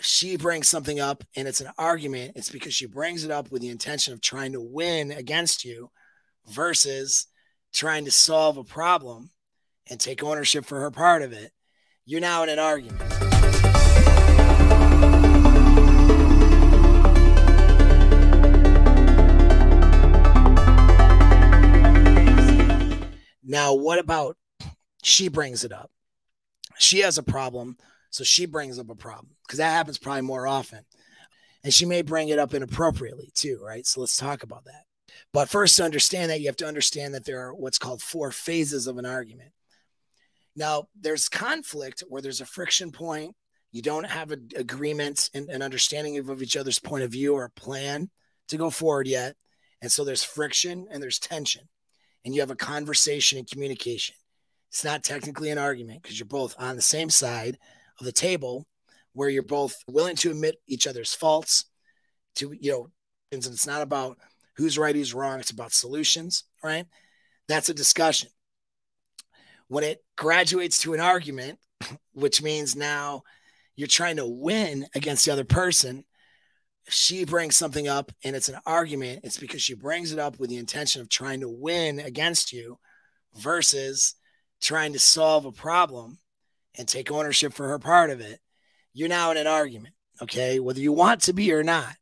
she brings something up and it's an argument, it's because she brings it up with the intention of trying to win against you versus trying to solve a problem and take ownership for her part of it. You're now in an argument. Now, what about she brings it up? She has a problem, so she brings up a problem because that happens probably more often. And she may bring it up inappropriately too, right? So let's talk about that. But first, to understand that, you have to understand that there are what's called 4 phases of an argument. Now, there's conflict where there's a friction point. You don't have an agreement and an understanding of each other's point of view or a plan to go forward yet. And so there's friction and there's tension. And you have a conversation and communication. It's not technically an argument because you're both on the same side of the table where you're both willing to admit each other's faults and it's not about who's right, who's wrong. It's about solutions, right? That's a discussion. When it graduates to an argument, which means now you're trying to win against the other person, she brings something up and it's an argument, it's because she brings it up with the intention of trying to win against you versus trying to solve a problem and take ownership for her part of it. You're now in an argument, okay? Whether you want to be or not,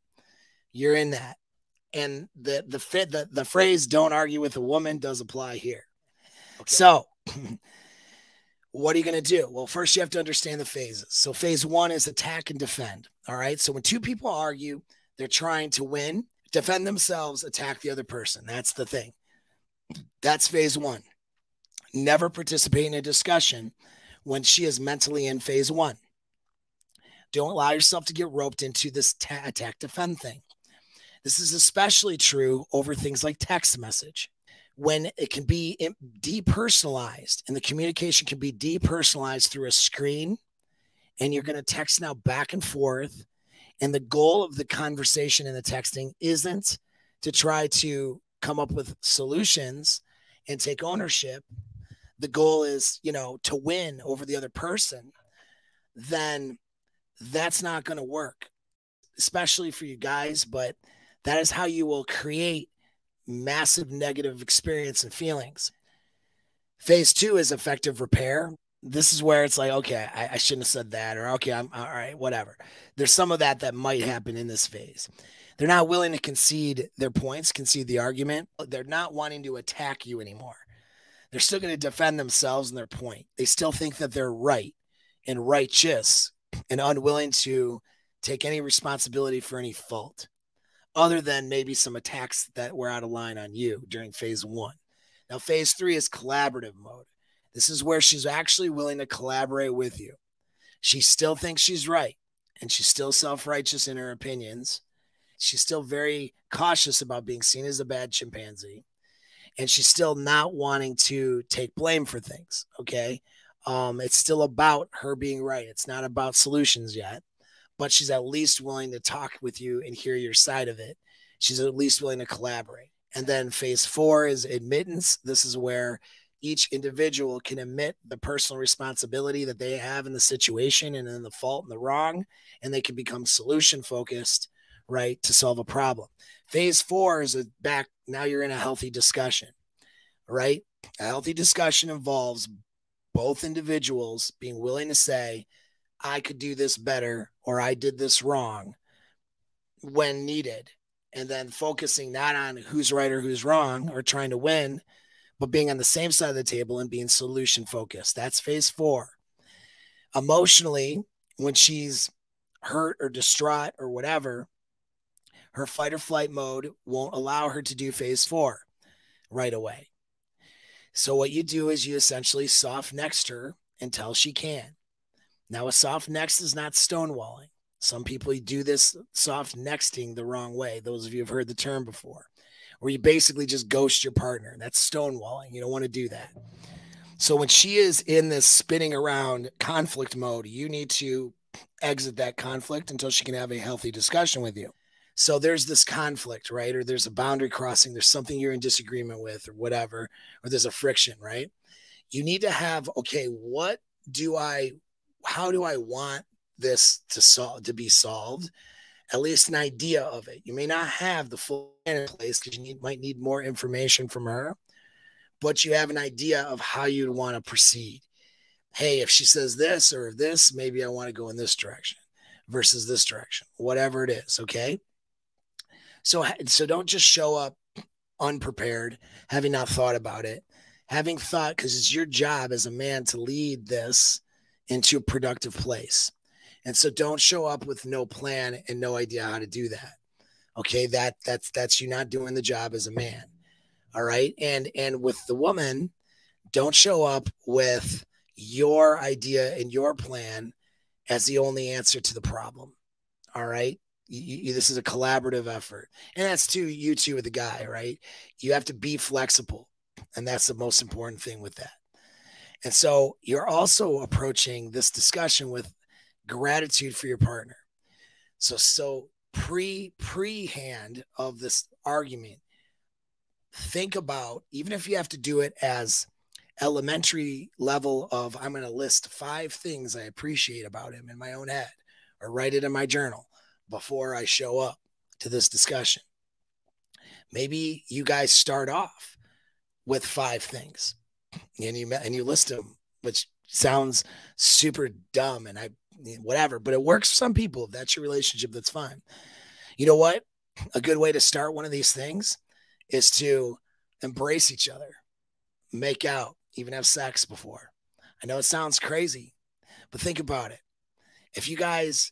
you're in that. And the phrase "don't argue with a woman" does apply here. Okay. So what are you going to do? Well, first you have to understand the phases. So phase 1 is attack and defend. All right. So when 2 people argue, they're trying to win, defend themselves, attack the other person. That's the thing. That's phase 1. Never participate in a discussion when she is mentally in phase 1. Don't allow yourself to get roped into this attack defend thing. This is especially true over things like text message, when it can be depersonalized and the communication can be depersonalized through a screen, and you're going to text now back and forth. And the goal of the conversation and the texting isn't to try to come up with solutions and take ownership. The goal is, to win over the other person. Then that's not going to work, especially for you guys. But that is how you will create massive negative experience and feelings. Phase 2 is effective repair. This is where it's like, okay, I shouldn't have said that, or okay, I'm all right, whatever. There's some of that might happen in this phase. They're not willing to concede their points, concede the argument. They're not wanting to attack you anymore. They're still going to defend themselves and their point. They still think that they're right and righteous and unwilling to take any responsibility for any fault, other than maybe some attacks that were out of line on you during phase 1. Now, phase 3 is collaborative mode. This is where she's actually willing to collaborate with you. She still thinks she's right, and she's still self-righteous in her opinions. She's still very cautious about being seen as a bad chimpanzee, and she's still not wanting to take blame for things, okay? It's still about her being right. It's not about solutions yet. But she's at least willing to talk with you and hear your side of it. She's at least willing to collaborate. And then phase 4 is admittance. This is where each individual can admit the personal responsibility that they have in the situation and in the fault and the wrong, and they can become solution focused, right, to solve a problem. Phase 4 is now you're in a healthy discussion, right? A healthy discussion involves both individuals being willing to say, I could do this better, or I did this wrong when needed. And then focusing not on who's right or who's wrong or trying to win, but being on the same side of the table and being solution focused. That's phase 4. Emotionally, when she's hurt or distraught or whatever, her fight or flight mode won't allow her to do phase 4 right away. So what you do is you essentially soft next her until she can. Now, a soft next is not stonewalling. Some people do this soft nexting the wrong way. Those of you have heard the term before, where you basically just ghost your partner. That's stonewalling. You don't want to do that. So when she is in this spinning around conflict mode, you need to exit that conflict until she can have a healthy discussion with you. So there's this conflict, right? Or there's a boundary crossing. There's something you're in disagreement with or whatever, or there's a friction, right? You need to have, okay, how do I want this to be solved, at least an idea of it. You may not have the full plan in place because you might need more information from her, but you have an idea of how you'd want to proceed. Hey, if she says this or this, maybe I want to go in this direction versus this direction, whatever it is. Okay. So don't just show up unprepared, having not thought about it, having thought, because it's your job as a man to lead this into a productive place. And so don't show up with no plan and no idea how to do that. Okay. That's you not doing the job as a man. All right. And with the woman, don't show up with your idea and your plan as the only answer to the problem. All right. This is a collaborative effort. And that's you two with the guy, right? You have to be flexible. And that's the most important thing with that. And so you're also approaching this discussion with gratitude for your partner. So pre-hand of this argument, think about, even if you have to do it as elementary level of, I'm going to list 5 things I appreciate about him in my own head, or write it in my journal before I show up to this discussion. Maybe you guys start off with 5 things and you list them, which sounds super dumb and whatever, but it works for some people. If that's your relationship, that's fine. You know what? A good way to start one of these things is to embrace each other, make out, even have sex before. I know it sounds crazy, but think about it. If you guys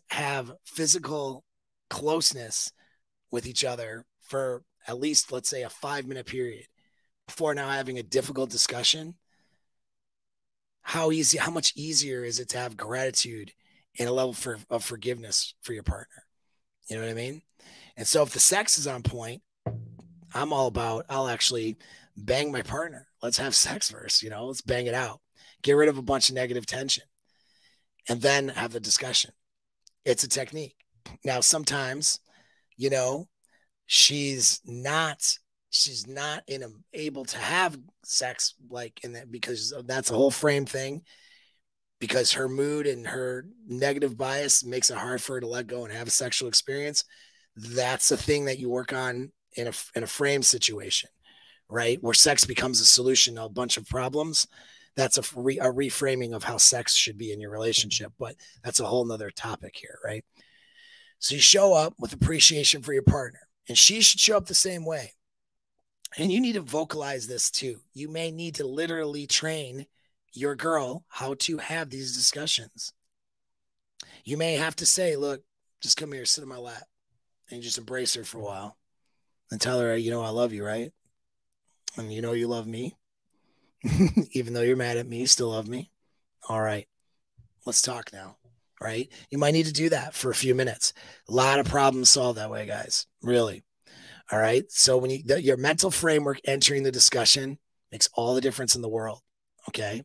have physical closeness with each other for at least, let's say, a 5-minute period before now having a difficult discussion, how much easier is it to have gratitude and a level of forgiveness for your partner? You know what I mean? And so if the sex is on point, I'll actually bang my partner. Let's have sex first, let's bang it out. Get rid of a bunch of negative tension and then have the discussion. It's a technique. Now, sometimes, she's not able to have sex like in that, because that's a whole frame thing, because her mood and her negative bias makes it hard for her to let go and have a sexual experience. That's a thing that you work on in a frame situation, right? Where sex becomes a solution to a bunch of problems. That's a reframing of how sex should be in your relationship, but that's a whole nother topic here, right? So you show up with appreciation for your partner, and she should show up the same way. And you need to vocalize this too. You may need to literally train your girl how to have these discussions. You may have to say, look, just come here, sit in my lap, and you just embrace her for a while and tell her, I love you, right? And you love me. Even though you're mad at me, you still love me. All right, let's talk now, right? You might need to do that for a few minutes. A lot of problems solved that way, guys, really. All right. So when your mental framework entering the discussion makes all the difference in the world. Okay.